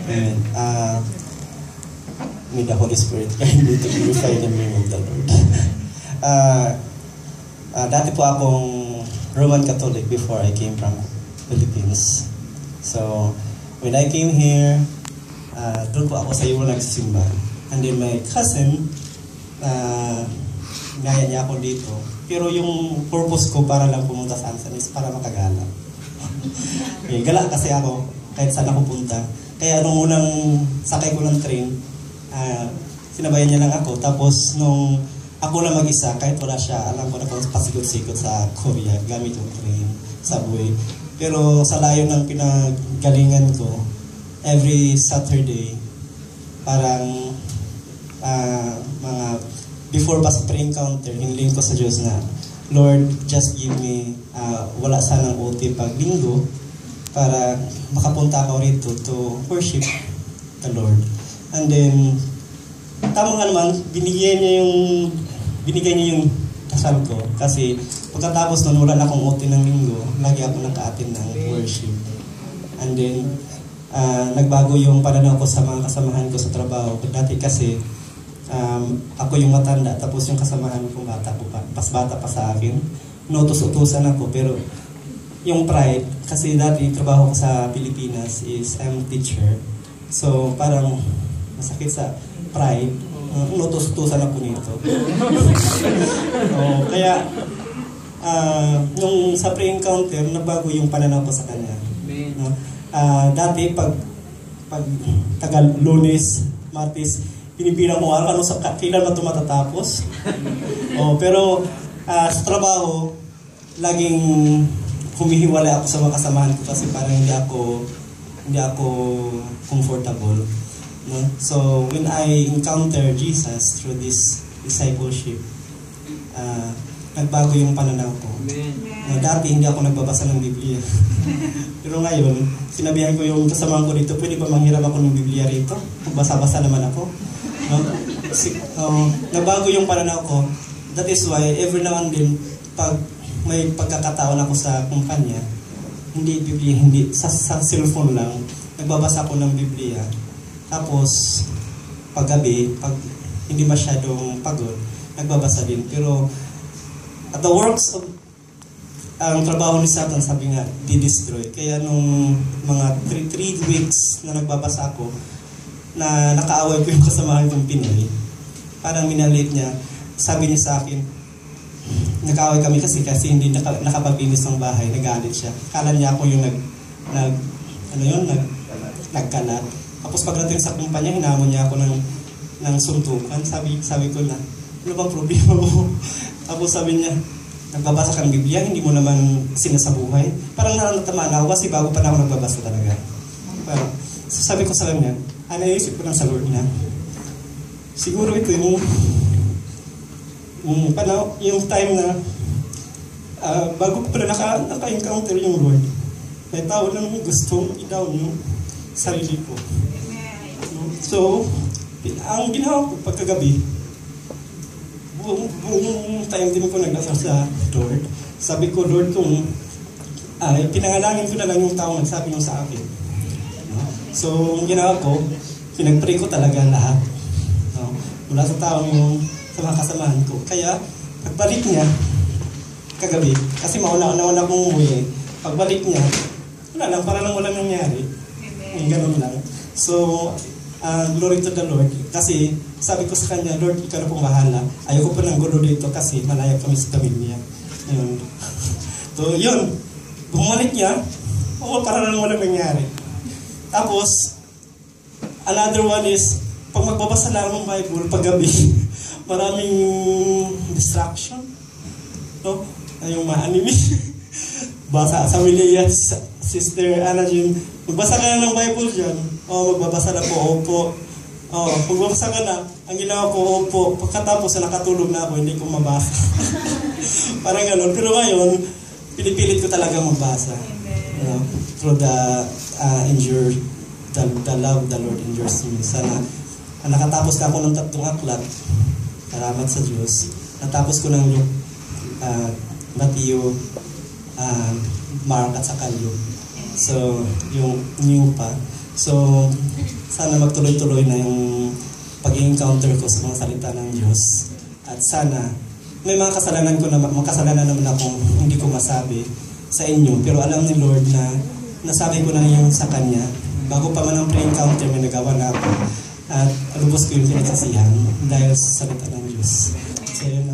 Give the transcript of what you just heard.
And may the Holy Spirit kindly to purify the name of the Lord. Dati po akong Roman Catholic before I came from Philippines. So, when I came here, doon po ako sa iyo nagsisimba. And then my cousin, ngaya niya ako dito. Pero yung purpose ko para lang pumunta sa Ansan is para makagala. Gala kasi ako kahit saan ako punta. Kaya nung unang sakay ko ng train, sinabayan niya lang ako. Tapos nung ako lang mag-isa, kahit wala siya, alam ko na kung pasikot-sikot sa Korea gamit yung train, subway. Pero sa layo ng pinagalingan ko, every Saturday, parang mga before pa sa pre-encounter, hiniling ko sa Diyos na, Lord, just give me, wala sanang OT pag linggo, para makapunta ako rito to worship the Lord. And then, tama nga naman, binigay niya yung kasal ko. Kasi pagkatapos nun, wala na akong OT ng linggo, lagi ako naka-attend ng worship. And then, nagbago yung pananaw ko sa mga kasamahan ko sa trabaho. Dati kasi, ako yung matanda, tapos yung kasamahan ko bata ko pa, pas bata pa sa akin. Inutos-utusan ako, pero yung pride, kasi dati trabaho ko sa Pilipinas is I'm teacher. So parang masakit sa pride, inutos-utusan ako nito. So, kaya nung sa pre-encounter, nagbago yung pananaw ko sa kanya. No? Dati pag tagal Lunes, Martes, pinipilang mo ano sa kailan ba ito matatapos. Pero sa trabaho, laging humihiwalay ako sa mga kasamahan ko kasi parang hindi ako comfortable. No? So when I encounter Jesus through this discipleship, nagbago yung pananaw ko. Dati hindi ako nagbabasa ng Biblia. Pero ngayon, sinabihan ko yung kasamahan ko dito, pwede ba manghiram ako ng Biblia rito? Magbasa-basa naman ako. No? Nagbago yung pananaw ko. That is why every now and then, pag may pagkakataon ako sa kumpanya, hindi sa cellphone lang, nagbabasa ako ng Biblia. Tapos paggabi, pag hindi masyadong pagod, nagbabasa din. Pero at the works of ang trabaho ni Satan, sabi nga, di-destroy. Kaya nung mga 3 weeks na nagbabasa ako, na nakaaway ko yung kasamahan kong Pinoy, parang minalit niya, sabi niya sa akin, nakaaway kami kasi hindi nakapaglinis ng bahay, nagalit siya. Kala niya ako yung nagkalat. Tapos pagdating sa kumpanya, hinamon niya ako ng suntukan. Sabi ko na, ano bang problema mo? Tapos sabi niya, nagbabasa kang Biblia, hindi mo naman sinasabuhay. Parang natamaan ako kasi bago pa na ako nagbabasa talaga. So sabi ko sa kanya, naisip ko lang sa Lord na, siguro ito yung time na bago pa pala naka-encounter yung Lord, may tao lang gusto i-down yung sarili ko. So, ang ginawa ko pagkagabi, buong time din ko nagdasal sa Lord. Sabi ko, Lord, kung pinangalangin ko na lang yung tao nagsabi mo sa akin. So, ang ginawa ko, pinag-pray ko talaga lahat. Mula sa tao yung sa mga kasamahan ko. Kaya, pagbalik niya, kagabi, kasi mauna kong umuwi, pagbalik niya, wala lang, para lang walang nangyari. Ganun lang. So, glory to the Lord. Kasi, sabi ko sa kanya, Lord, ikaw na pong bahala. Ayoko pa ng gulo dito kasi malaya kami sa pamilya. Yun. So, yun. Bumalik niya, para lang walang nangyari. Tapos, another one is, pag magbabasa lang ng Bible, paggabi, maraming distraction. No? Yung mga anime. Basa sa William, Sister Anna Jean, magbasa ka na ng Bible dyan. Magbabasa na po, opo. Magbabasa ka na, ang ginawa ko, opo. Pagkatapos na nakatulog na ako, hindi ko mabasa. Parang gano'n. Pero ngayon, pinipilit ko talaga magbasa. Through the the love the Lord endures me. Sana nakatapos na ako ng 3 aklat. Salamat sa Diyos. Natapos ko ng Matthew, Mark at saka Luke. So, yung new pa. So, sana magtuloy-tuloy na yung pag-encounter ko sa mga salita ng Diyos. At sana, may mga kasalanan naman akong hindi ko masabi sa inyo. Pero alam ni Lord na nasabi ko na yung sa Kanya. Bago pa man ang pre-encounter, may nagawa na ako. At lubos ko yung pinagsasihan dahil sa salita ng Diyos. So, yun